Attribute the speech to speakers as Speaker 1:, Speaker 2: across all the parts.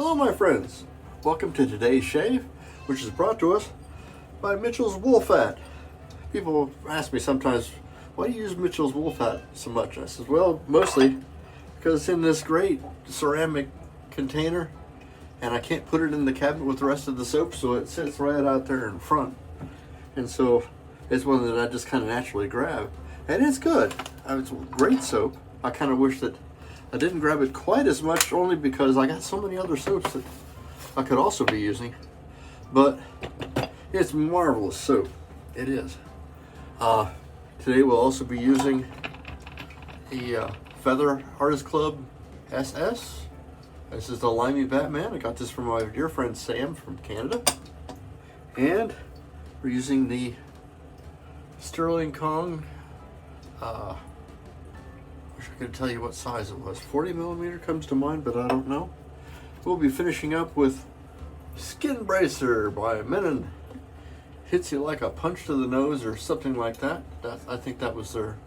Speaker 1: Hello my friends, welcome to today's shave, which is brought to us by Mitchell's WoolFat. People ask me sometimes, why do you use Mitchell's WoolFat so much? I says, well, mostly because it's in this great ceramic container and I can't put it in the cabinet with the rest of the soap, so it sits right out there in front. And so it's one that I just kind of naturally grab. And it's good. It's great soap. I kind of wish that I didn't grab it quite as much, only because I got so many other soaps that I could also be using. But it's marvelous soap. It is. Today we'll also be using the Feather Artist Club SS. This is the Limey Batman. I got this from my dear friend Sam from Canada. And we're using the Sterling Kong. Wish I could tell you what size it was. 40 millimeter comes to mind, but I don't know. We'll be finishing up with Skin Bracer by Menon. Hits you like a punch to the nose or something like that. I think that was their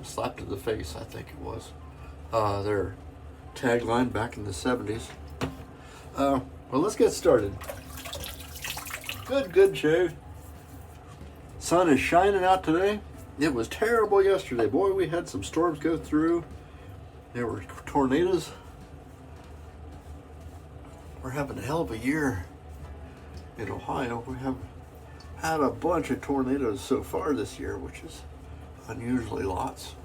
Speaker 1: slap to the face, I think it was. Their tagline back in the 70s. Well, let's get started. Good shave. Sun is shining out today. It was terrible yesterday. Boy, we had some storms go through. There were tornadoes. We're having a hell of a year in Ohio. We have had a bunch of tornadoes so far this year, which is unusually lots.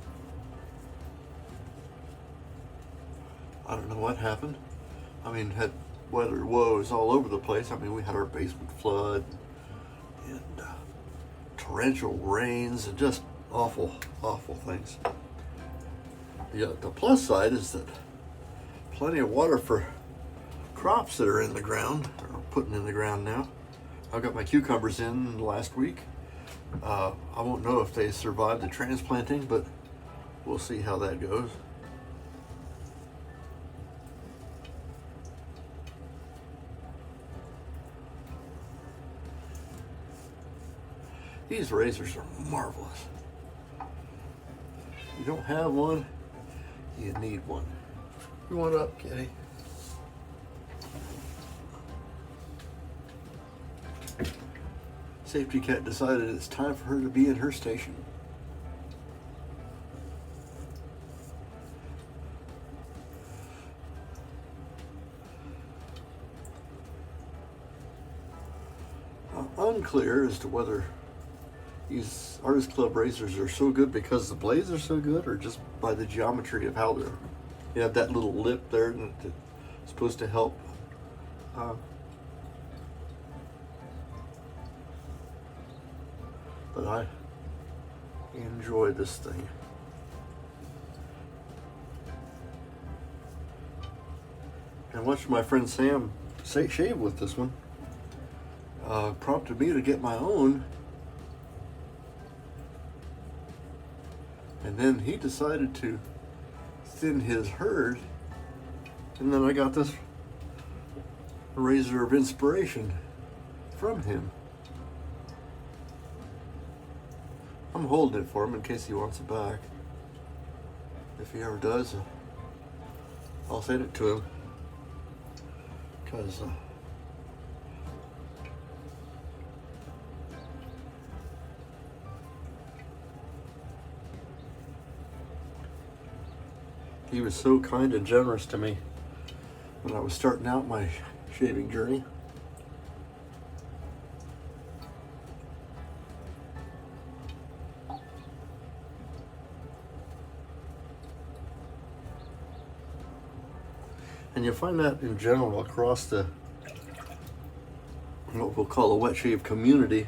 Speaker 1: I don't know what happened. I mean, had weather woes all over the place. I mean, we had our basement flood and torrential rains and just awful things. The plus side is that plenty of water for crops that are in the ground, or putting in the ground now. I got my cucumbers in last week. I won't know if they survived the transplanting, but we'll see how that goes. These razors are marvelous. You don't have one, you need one. You want up, kitty? Safety Cat decided it's time for her to be in her station. Unclear as to whether these Artist Club razors are so good because the blades are so good, or just by the geometry of how they're. You have that little lip there that's supposed to help. But I enjoy this thing. And watching my friend Sam shave with this one prompted me to get my own. And then he decided to thin his herd, and then I got this razor of inspiration from him. I'm holding it for him in case he wants it back. If he ever does, I'll send it to him. Because he was so kind and generous to me when I was starting out my shaving journey. And you find that in general across the, what we'll call a wet shave community.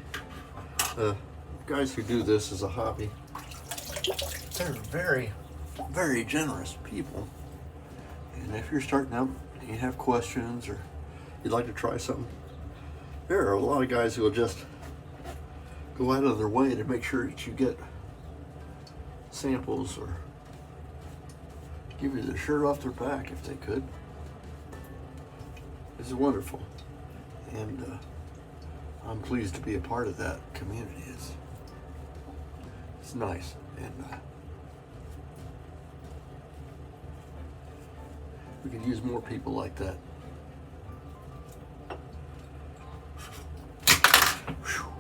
Speaker 1: Guys who do this as a hobby, they're very generous people. And if you're starting out and you have questions or you'd like to try something, there are a lot of guys who will just go out of their way to make sure that you get samples or give you the shirt off their back if they could. It's wonderful, and I'm pleased to be a part of that community. It's nice, and we could use more people like that Whew.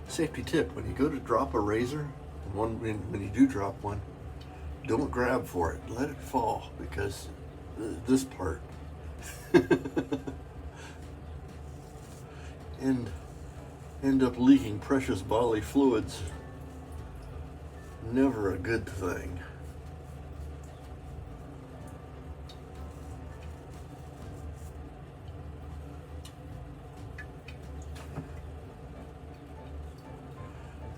Speaker 1: Safety tip, when you go to drop a razor, when you do drop one, don't grab for it. Let it fall, because this part and end up leaking precious bodily fluids. Never a good thing.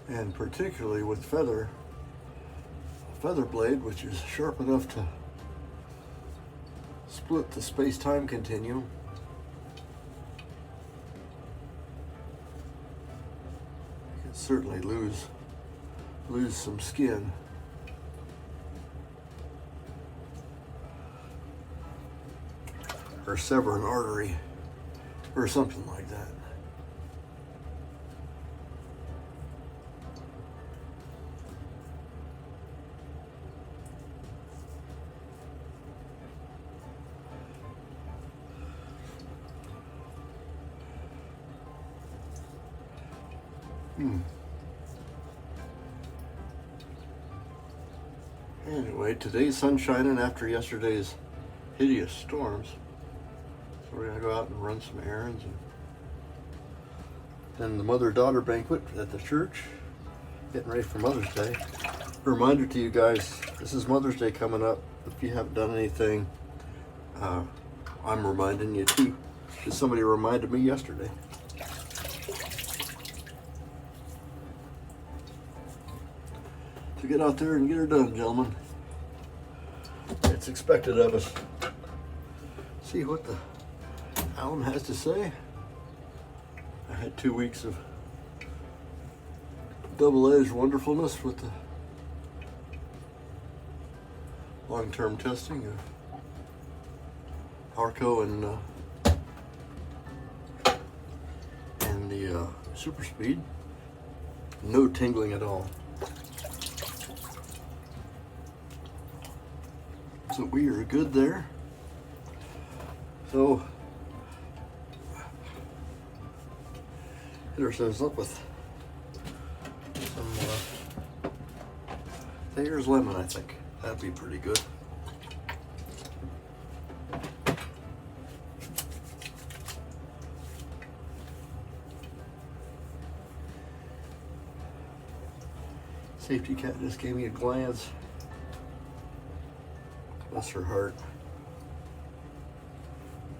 Speaker 1: And particularly with a feather blade, which is sharp enough to split the space-time continuum. You can certainly lose some skin. Or sever an artery or something like that. Anyway, today's sun shining after yesterday's hideous storms. So we're gonna go out and run some errands, and then the mother-daughter banquet at the church, getting ready for Mother's Day. A reminder to you guys, this is Mother's Day coming up. If you haven't done anything, I'm reminding you too, because somebody reminded me yesterday. To get out there and get her done, gentlemen. It's expected of us. See what the Alan has to say. I had 2 weeks of double-edged wonderfulness with the long-term testing of Arco and the super speed. No tingling at all. So we are good there. So hit ourselves up with some Thayer's lemon, I think. That'd be pretty good. Safety cat just gave me a glance. Bless her heart.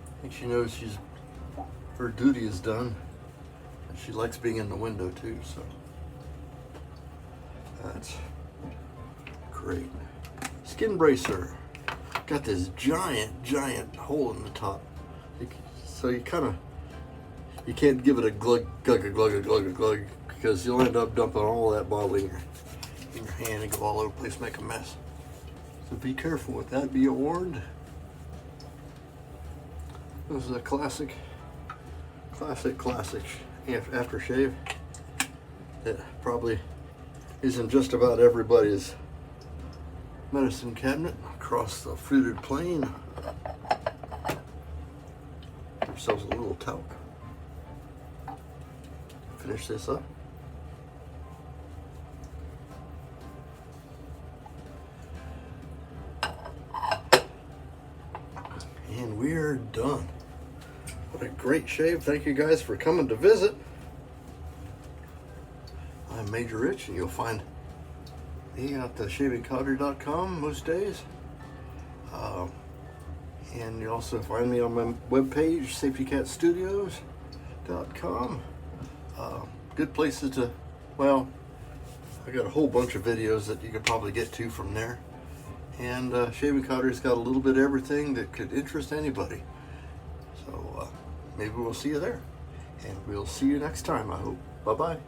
Speaker 1: I think she knows her duty is done. And she likes being in the window too, so that's great. Skin bracer. Got this giant hole in the top. So you can't give it a glug, because you'll end up dumping all that bottle in your hand and go all over the place, make a mess. So be careful with that, be warned. This is a classic aftershave that probably isn't just about everybody's medicine cabinet across the fruited plain. Give ourselves a little talc. Finish this up. And we're done. What a great shave. Thank you guys for coming to visit. I'm Major Rich, and you'll find me at shavingcottery.com most days. And you also find me on my webpage, safetycatstudios.com. Good places to, well, I got a whole bunch of videos that you could probably get to from there. And Shaving Cottery's got a little bit of everything that could interest anybody. So maybe we'll see you there. And we'll see you next time, I hope. Bye-bye.